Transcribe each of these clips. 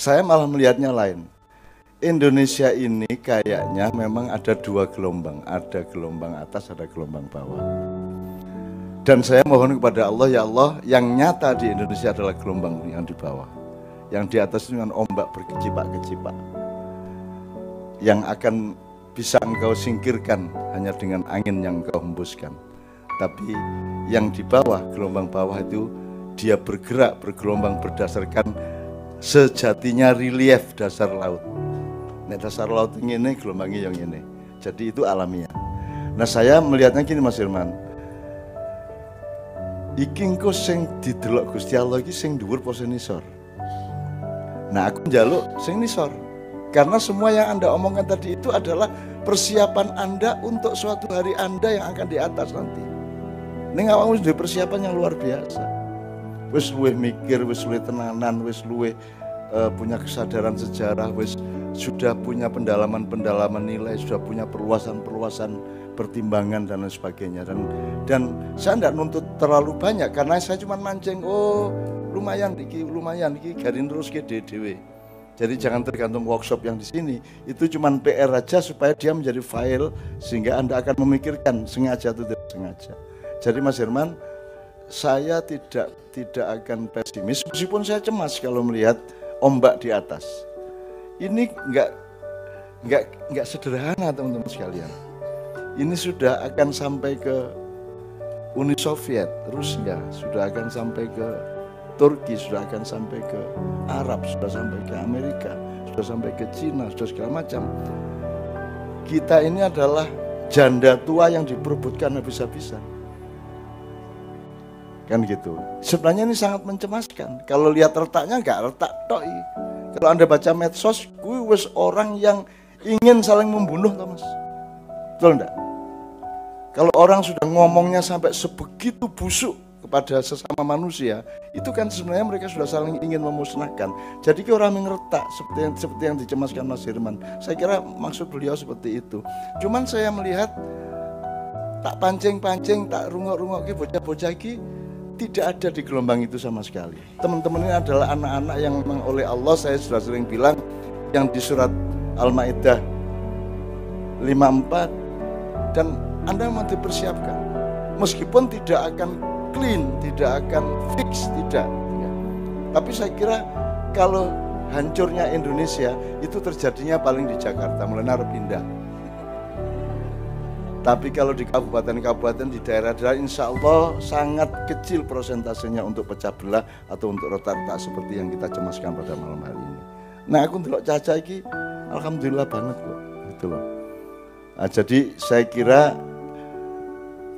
Saya malah melihatnya lain. Indonesia ini kayaknya memang ada dua gelombang, ada gelombang atas, ada gelombang bawah. Dan saya mohon kepada Allah, ya Allah, yang nyata di Indonesia adalah gelombang yang di bawah. Yang di atas dengan ombak berkecipak-kecipak. Yang akan bisa engkau singkirkan hanya dengan angin yang engkau hembuskan. Tapi yang di bawah, gelombang bawah itu dia bergerak, bergelombang berdasarkan sejatinya relief dasar laut. Nek dasar laut ini gelombangnya yang ini. Jadi itu alamiah. Nah saya melihatnya gini Mas Firman. Iki engko sing didelok Gusti Allah iki sing dhuwur apa sing nisor. Nah aku njaluk sing nisor. Karena semua yang Anda omongkan tadi itu adalah persiapan Anda untuk suatu hari Anda yang akan di atas nanti. Ini awakmu sudah persiapan yang luar biasa. Wis luwih mikir, wis luwih tenanan, wis luwih punya kesadaran sejarah, wis sudah punya pendalaman-pendalaman nilai, sudah punya perluasan-perluasan pertimbangan dan lain sebagainya. Dan saya tidak nuntut terlalu banyak karena saya cuma mancing, oh lumayan iki garin terus ke dewe. Jadi jangan tergantung workshop yang di sini. Itu cuma PR aja supaya dia menjadi file sehingga Anda akan memikirkan sengaja atau tidak sengaja. Jadi Mas Herman, saya tidak akan pesimis meskipun saya cemas kalau melihat ombak di atas. Ini enggak sederhana teman-teman sekalian. Ini sudah akan sampai ke Uni Soviet, Rusia, sudah akan sampai ke Turki, sudah akan sampai ke Arab, sudah sampai ke Amerika, sudah sampai ke Cina, sudah segala macam. Kita ini adalah janda tua yang diperebutkan habis-habisan. Kan gitu. Sebenarnya ini sangat mencemaskan. Kalau lihat retaknya enggak retak tok. Kalau Anda baca medsos, kuwi wis orang yang ingin saling membunuh, Mas. Betul enggak? Kalau orang sudah ngomongnya sampai sebegitu busuk kepada sesama manusia, itu kan sebenarnya mereka sudah saling ingin memusnahkan. Jadi orang mengertak seperti yang dicemaskan Mas Herman. Saya kira maksud beliau seperti itu. Cuman saya melihat tak pancing-pancing, tak rungok-rungok bocah-bocah iki tidak ada di gelombang itu sama sekali. Teman-teman ini adalah anak-anak yang memang oleh Allah, saya sudah sering bilang, yang di surat Al-Maidah 54, dan Anda memang dipersiapkan. Meskipun tidak akan clean, tidak akan fix, tidak. Tapi saya kira kalau hancurnya Indonesia itu terjadinya paling di Jakarta, mulai harus pindah. Tapi kalau di kabupaten-kabupaten, di daerah-daerah, insya Allah sangat kecil persentasenya untuk pecah belah atau untuk retak-retak seperti yang kita cemaskan pada malam hari ini. Nah aku ndelok Caca iki, alhamdulillah banget kok, gitu loh. Nah, jadi saya kira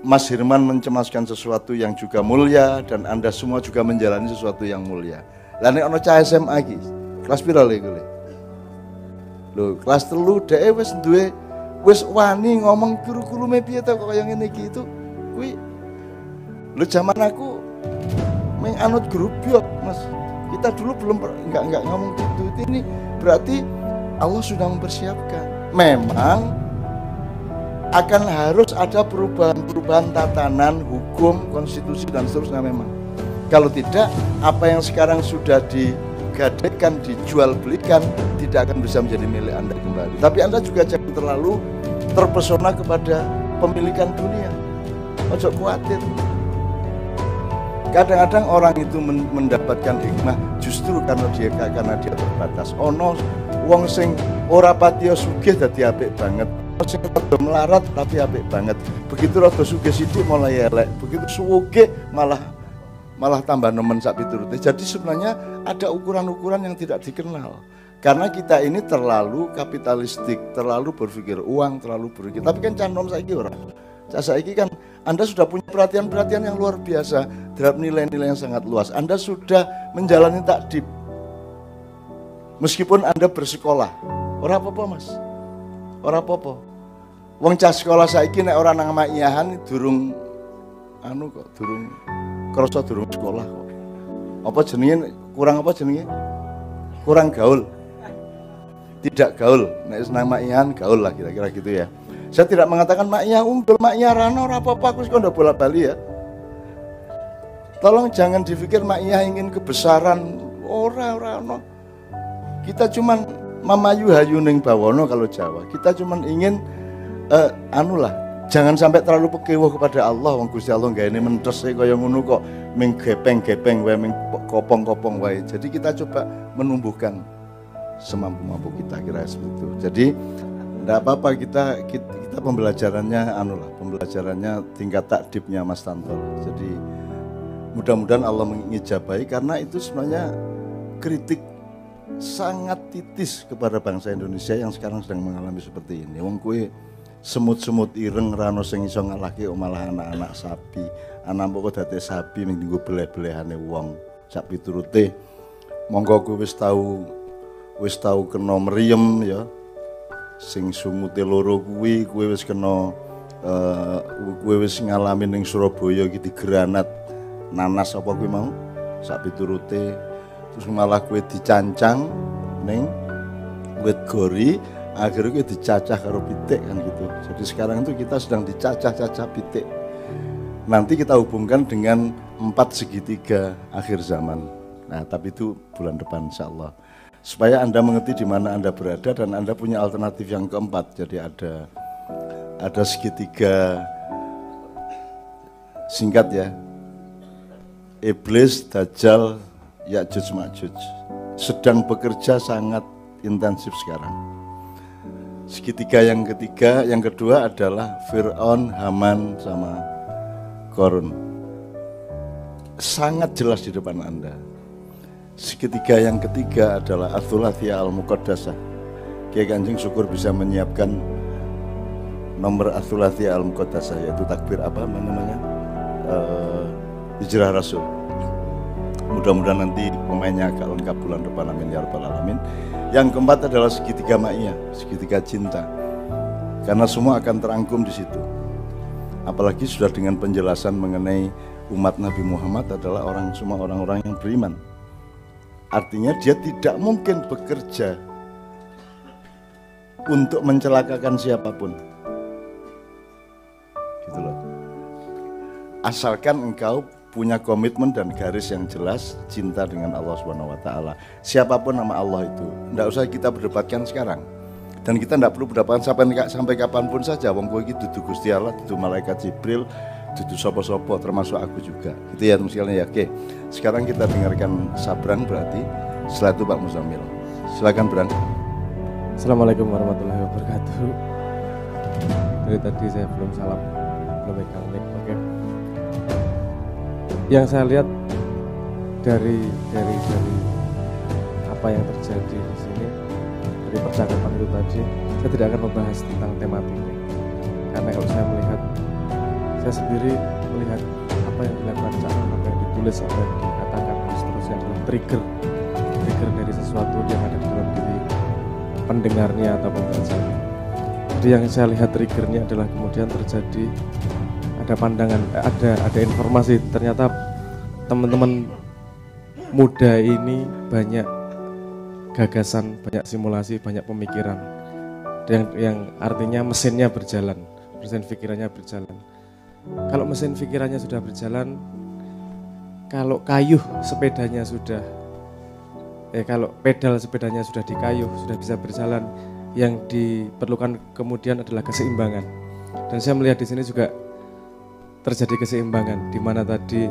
Mas Herman mencemaskan sesuatu yang juga mulia dan Anda semua juga menjalani sesuatu yang mulia. Lah nek ana cah SMA iki, kelas piro lho kuwi? Lho, kelas 3 dhek wis duwe wis wani ngomong kurikulum piye to kok kaya ngene iki itu. Kuwi lho zaman aku meng anut grup yok, Mas. Kita dulu belum enggak ngomong gitu. Ini berarti Allah sudah mempersiapkan. Memang akan harus ada perubahan-perubahan tatanan, hukum, konstitusi dan seterusnya memang. Kalau tidak, apa yang sekarang sudah digadaikan, dijual belikan, tidak akan bisa menjadi milik Anda kembali. Tapi Anda juga jangan terlalu terpesona kepada pemilikan dunia. Ojo khawatir. Kadang-kadang orang itu mendapatkan hikmah justru karena dia terbatas. Ono wong sing ora patiya sugih dadi apik banget. Sing rada melarat tapi apik banget. Begitu rada sugih sithik mulai elek. Begitu sugih malah tambah nemen sak piturute. Jadi sebenarnya ada ukuran-ukuran yang tidak dikenal. Karena kita ini terlalu kapitalistik, terlalu berpikir uang, terlalu berpikir. Tapi kan canom saiki ora. Saiki kan Anda sudah punya perhatian-perhatian yang luar biasa terhadap nilai-nilai yang sangat luas. Anda sudah menjalani takdib. Meskipun Anda bersekolah, ora apa-apa Mas. Ora apa-apa. Wong cah sekolah saiki nek ora nang maiyahan durung durung krasa durung sekolah kok. Apa jenenge kurang apa jenenge? Kurang gaul. Tidak gaul. Nek nang maiyahan gaul lah kira-kira gitu ya. Saya tidak mengatakan maknya unggul, maknya rano, apa-apa, aku suka ndak bola-bali ya. Tolong jangan dipikir maknya ingin kebesaran, ora. Kita cuman mamayu hayu ning bawono kalau Jawa. Kita cuman ingin jangan sampai terlalu pekewo kepada Allah. Wong Gusti Allah gaene mentos kaya ngono kok ming gepeng-gepeng wae, ming kopong-kopong wae. Jadi kita coba menumbuhkan semampu-mampu kita, kira seperti itu. Jadi enggak apa-apa, kita pembelajarannya pembelajarannya tingkat takdibnya Mas Tanto. Jadi mudah-mudahan Allah mengijabahi, karena itu sebenarnya kritik sangat titis kepada bangsa Indonesia yang sekarang sedang mengalami seperti ini. Wong kue semut-semut ireng rano sing iso ngalahke malah anak-anak sapi. Anak mbok dadi sapi ning nggo beleh-belehane wong. Sak piturute monggo kowe wis tau kena mriyem ya. Sing sumute loro kuwi kowe wis kena kowe wis ngalami ning Surabaya iki digranat nanas apa kuwi mau. Sak piturute terus malah kowe dicancang ning wit gori, akhirnya kowe dicacah karo pitik kan gitu. Jadi sekarang itu kita sedang dicacah-cacah pitik. Nanti kita hubungkan dengan 4 segitiga akhir zaman. Nah, tapi itu bulan depan insyaallah. Supaya Anda mengerti di mana Anda berada dan Anda punya alternatif yang keempat. Jadi ada segitiga singkat ya. Iblis, Dajjal, Ya'juj Ma'juj sedang bekerja sangat intensif sekarang. Segitiga yang ketiga, yang kedua adalah Fir'aun, Haman, sama Korun. Sangat jelas di depan Anda. Segitiga yang ketiga adalah Ats-Tsulatsiyah Al-Muqaddasah. Kiai Kanjeng syukur bisa menyiapkan nomor Ats-Tsulatsiyah Al-Muqaddasah, yaitu takbir apa namanya? Hijrah Rasul. Mudah-mudahan nanti pemainnya agak lengkap bulan depan, amin ya rabbal alamin. Yang keempat adalah segitiga ma'iyah, segitiga cinta. Karena semua akan terangkum di situ. Apalagi sudah dengan penjelasan mengenai umat Nabi Muhammad adalah semua orang-orang yang beriman. Artinya dia tidak mungkin bekerja untuk mencelakakan siapapun. Gitu loh. Asalkan engkau punya komitmen dan garis yang jelas, cinta dengan Allah Subhanahu wa taala. Siapapun nama Allah itu, enggak usah kita berdebatkan sekarang. Dan kita enggak perlu berdebatkan sampai kapanpun saja. Wong kowe iki dudu Gusti Allah, dudu malaikat Jibril, dudu sapa-sapa, termasuk aku juga. Gitu ya sekalian ya. Oke. Sekarang kita dengarkan Sabrang berarti. Setelah itu Pak Muzammil. Silakan Brang. Assalamualaikum warahmatullahi wabarakatuh. Dari tadi saya belum salam, belum pegang mic. Oke. Yang saya lihat dari apa yang terjadi di sini, dari percakapan itu tadi, saya tidak akan membahas tentang tematiknya. Karena kalau saya sendiri melihat apa yang dilakukan Caknon, apa yang ditulis, apa yang dikatakan, dan seterusnya adalah trigger dari sesuatu yang ada di dalam diri pendengarnya atau pembacanya. Jadi yang saya lihat triggernya adalah kemudian terjadi ada pandangan, ada informasi, ternyata teman-teman muda ini banyak gagasan, banyak simulasi, banyak pemikiran yang artinya mesinnya berjalan, mesin pikirannya berjalan. Kalau mesin pikirannya sudah berjalan, kalau kayuh sepedanya sudah kalau pedal sepedanya sudah dikayuh, sudah bisa berjalan, yang diperlukan kemudian adalah keseimbangan. Dan saya melihat di sini juga terjadi keseimbangan, di mana tadi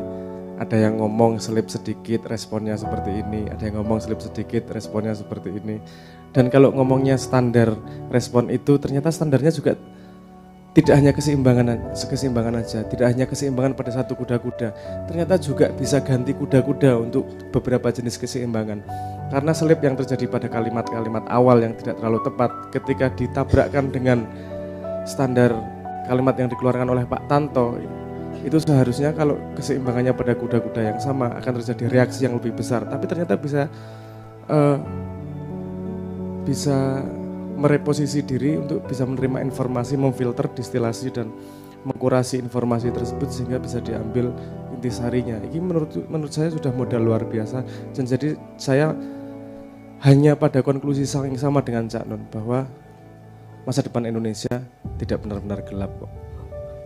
ada yang ngomong selip sedikit responnya seperti ini, ada yang ngomong selip sedikit responnya seperti ini. Dan kalau ngomongnya standar respon itu, ternyata standarnya juga tidak hanya keseimbangan aja, tidak hanya keseimbangan pada satu kuda-kuda, ternyata juga bisa ganti kuda-kuda untuk beberapa jenis keseimbangan. Karena selip yang terjadi pada kalimat-kalimat awal yang tidak terlalu tepat, ketika ditabrakkan dengan standar kalimat yang dikeluarkan oleh Pak Tanto, itu seharusnya kalau keseimbangannya pada kuda-kuda yang sama akan terjadi reaksi yang lebih besar, tapi ternyata bisa mereposisi diri untuk bisa menerima informasi, memfilter, distilasi, dan mengkurasi informasi tersebut sehingga bisa diambil intisarinya. Ini menurut saya sudah modal luar biasa, dan jadi saya hanya pada konklusi yang sama dengan Cak Nun, bahwa masa depan Indonesia tidak benar-benar gelap kok.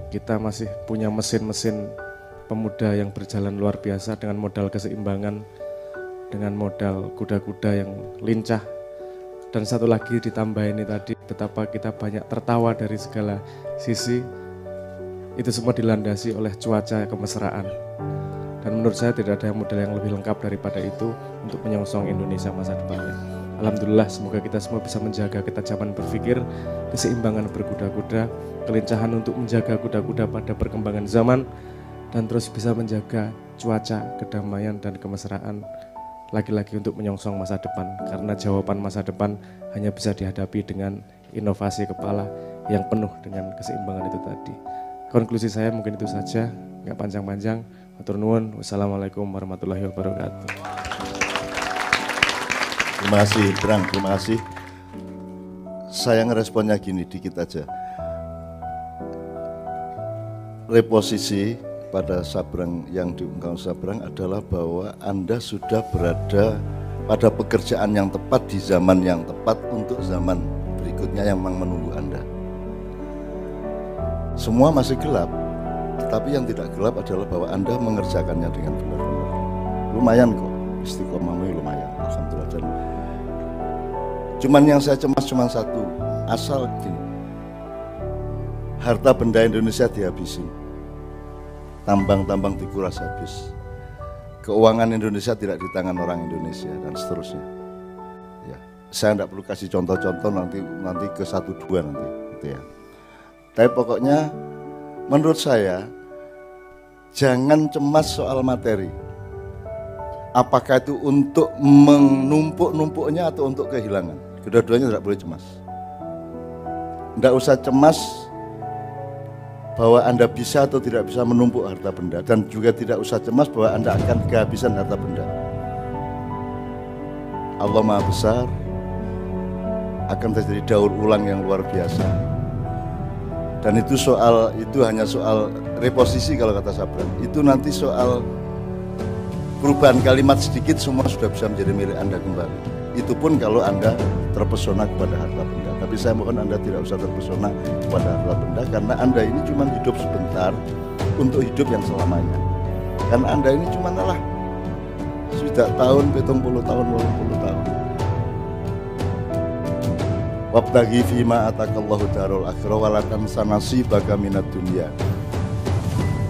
Kita masih punya mesin-mesin pemuda yang berjalan luar biasa dengan modal keseimbangan, dengan modal kuda-kuda yang lincah, Dan satu lagi ditambah ini tadi, betapa kita banyak tertawa dari segala sisi. Itu semua dilandasi oleh cuaca kemesraan. Dan menurut saya tidak ada model yang lebih lengkap daripada itu untuk menyongsong Indonesia masa depannya. Alhamdulillah, semoga kita semua bisa menjaga ketajaman berpikir, keseimbangan berkuda-kuda, kelincahan untuk menjaga kuda-kuda pada perkembangan zaman, dan terus bisa menjaga cuaca, kedamaian, dan kemesraan lagi-lagi untuk menyongsong masa depan. Karena jawaban masa depan hanya bisa dihadapi dengan inovasi kepala yang penuh dengan keseimbangan itu tadi. Konklusi saya mungkin itu saja, nggak panjang-panjang. Matur nuwun. Wassalamualaikum warahmatullahi wabarakatuh. Terima kasih, Brang. Terima kasih. Saya ngeresponnya gini, dikit aja. Reposisi pada Sabrang yang diungkapkan Sabrang adalah bahwa Anda sudah berada pada pekerjaan yang tepat di zaman yang tepat untuk zaman berikutnya yang memang menunggu Anda. Semua masih gelap, tetapi yang tidak gelap adalah bahwa Anda mengerjakannya dengan benar-benar. Lumayan kok, istiqomahnya lumayan, alhamdulillah. Dan cuman yang saya cemas cuma satu, asal gini, harta benda Indonesia dihabisin, tambang-tambang dikuras habis, keuangan Indonesia tidak di tangan orang Indonesia, dan seterusnya. Ya, saya tidak perlu kasih contoh-contoh nanti ke 1-2 nanti, gitu ya. Tapi pokoknya menurut saya jangan cemas soal materi. Apakah itu untuk menumpuk-numpuknya atau untuk kehilangan? Kedua-duanya tidak boleh cemas. Tidak usah cemas bahwa Anda bisa atau tidak bisa menumpuk harta benda, dan juga tidak usah cemas bahwa Anda akan kehabisan harta benda. Allah Maha Besar, akan terjadi daur ulang yang luar biasa. Dan itu hanya soal reposisi kalau kata Sabrang. Itu nanti soal perubahan kalimat sedikit semua sudah bisa menjadi milik Anda kembali. Itu pun kalau Anda terpesona kepada harta benda. Tapi saya mohon Anda tidak usah terpesona kepada harta benda, karena Anda ini cuma hidup sebentar untuk hidup yang selamanya. Karena Anda ini cuma sudah tahun, 70 tahun, 80 tahun. Wabtaghi fima atakallahu darul akhirah wa la tansa nasibaka minad dunya.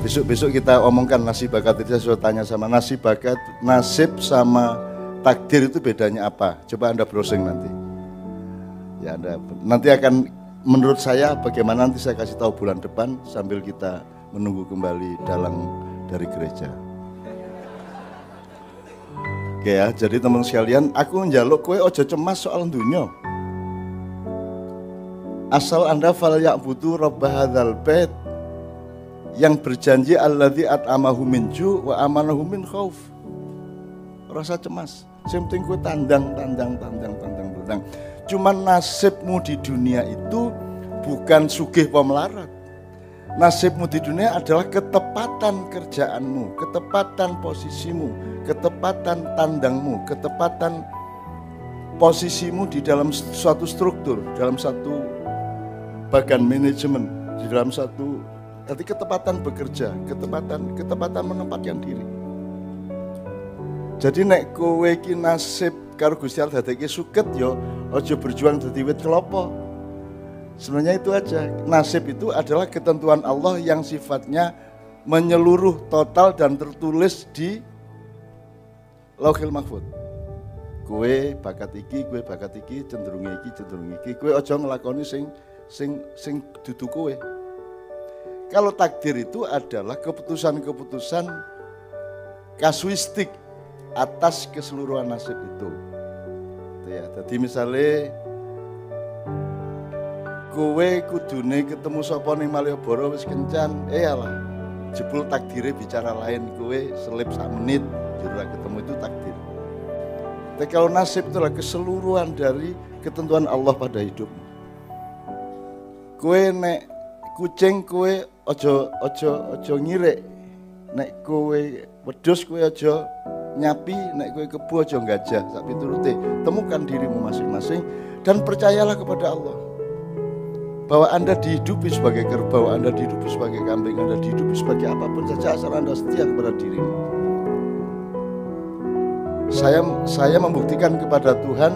Besok kita omongkan nasib bakat. Saya sudah tanya sama nasib bakat, nasib sama takdir itu bedanya apa? Coba Anda browsing nanti. Ya, Anda nanti akan, menurut saya bagaimana, nanti saya kasih tahu bulan depan sambil kita menunggu kembali dalang dari gereja. Oke ya, jadi teman sekalian, aku njaluk kowe ojo cemas soal dunya. Asal Anda fal ya'budu rabb hadzal bait, yang berjanji alladzi at'amahu min ju' wa amanahu min khauf. Rasa cemas, sing penting kowe tandang. Cuman nasibmu di dunia itu bukan sugih apa melarat. Nasibmu di dunia adalah ketepatan kerjaanmu, ketepatan posisimu, ketepatan tandangmu, ketepatan posisimu di dalam suatu struktur, dalam satu bagian manajemen, di dalam satu, tadi ketepatan bekerja, ketepatan menempatkan diri. Jadi nek kowe iki nasib karo Gusti Allah dadekake suket yo aja berjuang dadi wit kelapa. Sebenarnya itu aja. Nasib itu adalah ketentuan Allah yang sifatnya menyeluruh, total, dan tertulis di Lauhil Mahfuz. Kowe bakat iki, cenderung iki. Kowe aja nglakoni sing dudu kowe. Kalau takdir itu adalah keputusan-keputusan kasuistik atas keseluruhan nasib itu. Ya, jadi misalnya kowe kudune ketemu sapa ning Malioboro wis kencan, alah jebul takdire bicara lain, kowe selip sak menit jurang ketemu, itu takdir. Tapi kalau nasib itu adalah keseluruhan dari ketentuan Allah pada hidupmu. Kowe nek kucing kowe ojo ngirik, nek kowe wedhus kowe ojo nyapi, nek kowe kebo aja gajah, sak piturute. Temukan dirimu masing-masing dan percayalah kepada Allah bahwa Anda dihidupi sebagai kerbau, Anda dihidupi sebagai kambing, Anda dihidupi sebagai apapun saja asal Anda setia kepada dirimu. Saya membuktikan kepada Tuhan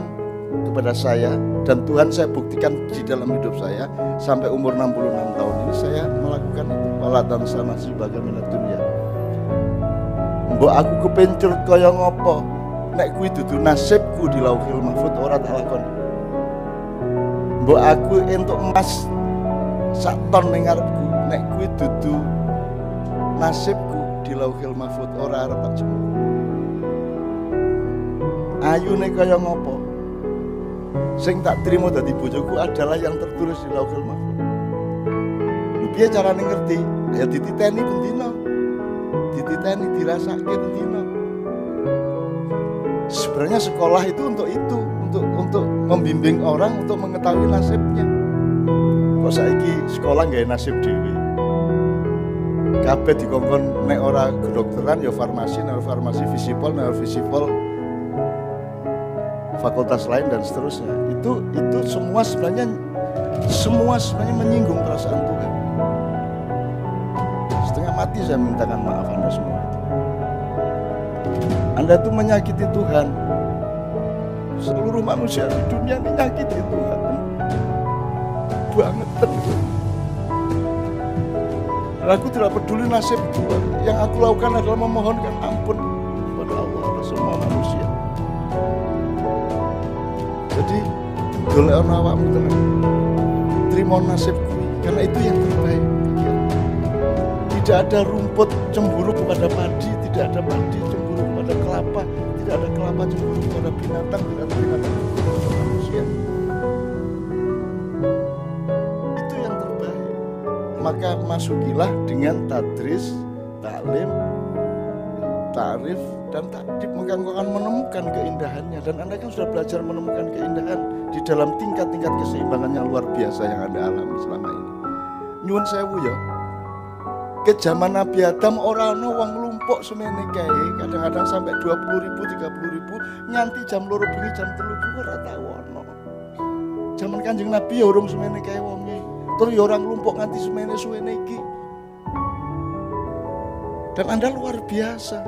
kepada saya, dan Tuhan saya buktikan di dalam hidup saya sampai umur 66 tahun ini saya melakukan itu. Wala tansa nasibaka minad dunya. Mbok aku kepencur kaya ngopo, nek kuwi dudu nasibku di Lauhil Mahfuz ora tak lakoni. Mbok aku entuk emas sak ton ning ngarepku, nek kuwi dudu nasibku di Lauhil Mahfuz ora arep tak jemuk. Ayune kaya ngopo, sing tak trimo dadi bojoku adalah yang tertulis di Lauhil Mahfuz. Piye carane ngerti? Ya dititeni bendina. Dititeni dirasake bendina. Sebenarnya sekolah itu, untuk membimbing orang untuk mengetahui nasibnya. Kok saiki sekolah nggak nasib dhewe. Kabeh dikongkon nek ora kedokteran ya farmasi, nek farmasi visipol, nek visipol fakultas lain dan seterusnya. Itu semua sebenarnya menyinggung perasaan Tuhan. Setengah mati saya mintakan maaf Anda semua. Anda itu menyakiti Tuhan. Seluruh manusia di dunia ini menyakiti Tuhan. Banget tentu. Aku tidak peduli nasib Tuhan. Yang aku lakukan adalah memohonkan ampun kepada Allah dan semua manusia. Jadi golek ana awakmu tenan. Terima nasibku karena itu yang terbaik. Tidak ada rumput cemburu kepada padi, tidak ada padi cemburu kepada kelapa, tidak ada kelapa cemburu kepada binatang, tidak ada binatang cemburu kepada manusia. Itu yang terbaik. Maka masukilah dengan tadris, taklim, ta'rif, dan takdib. Maka engkau akan menemukan keindahannya. Dan Anda kan sudah belajar menemukan keindahan di dalam tingkat-tingkat keseimbangan yang luar biasa yang Anda alami selama ini. Nyuwun sewu ya. Ke zaman Nabi Adam orang wong lumpuk semene kae, kadang-kadang sampai 20.000, 30.000, nganti jam 2 bengi jam 3 ora tau ono. Zaman Kanjeng Nabi ya urung semene kae wonge. Terus ya orang lumpuk nganti semene suwene iki. Dan Anda luar biasa.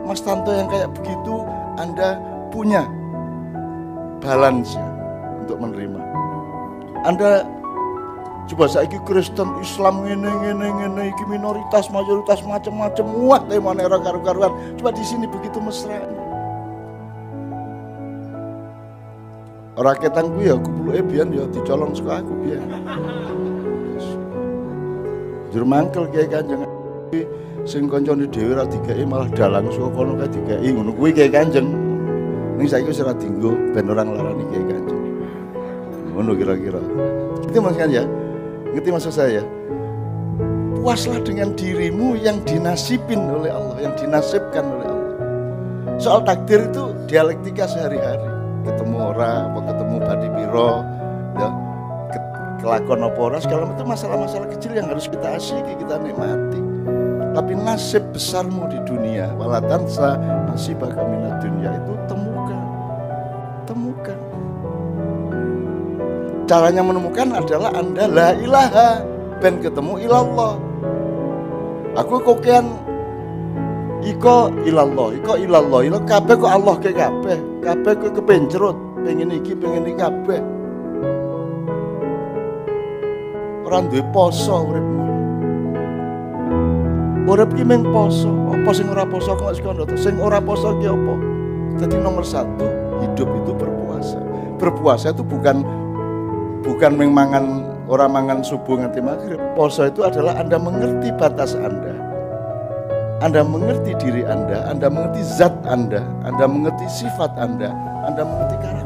Mas Tanto yang kayak begitu Anda punya balance untuk menerima. Anda coba saiki Kristen, Islam ngene iki minoritas, mayoritas macam-macam, wah temane ora karu-karuan. Coba di sini begitu mesra. Ora ketang ku ya kupluke biyen ya dicolong saka aku biyen. Jur mangkel kiai Kanjeng sing kancane dhewe ra digawe malah dalang saka kono kae digawe ngono kuwi kiai Kanjeng. Ning saiki wis ora dienggo ben ora nglarani kiai Kanjeng. Ngono kira-kira. Itu maksudnya ya. Ngerti maksud saya? Puaslah dengan dirimu yang dinasibin oleh Allah, yang dinasibkan oleh Allah. Soal takdir itu dialektika sehari-hari. Ketemu orang, apa ketemu badi piro, ya, kelakon apa ora, segala itu masalah-masalah kecil yang harus kita asyiki, kita nikmati. Tapi nasib besarmu di dunia, wala tansa nasibaka minad dunya, itu temukan. Caranya menemukan adalah Anda la ilaha ben ketemu ilallah. Aku kokean iko ilallah, ilo kabeh kok Allah ke kabeh kok kepencerut, pengen iki kabeh. Ora duwe poso uripmu. Urip ki mung poso, apa sing ora poso kok sekono to? Sing ora poso ki apa? Jadi nomor 1, hidup itu berpuasa. Berpuasa itu bukan orang mangan subuh nganti maghrib. Poso itu adalah Anda mengerti batas Anda mengerti diri Anda mengerti zat Anda mengerti sifat Anda mengerti karakter.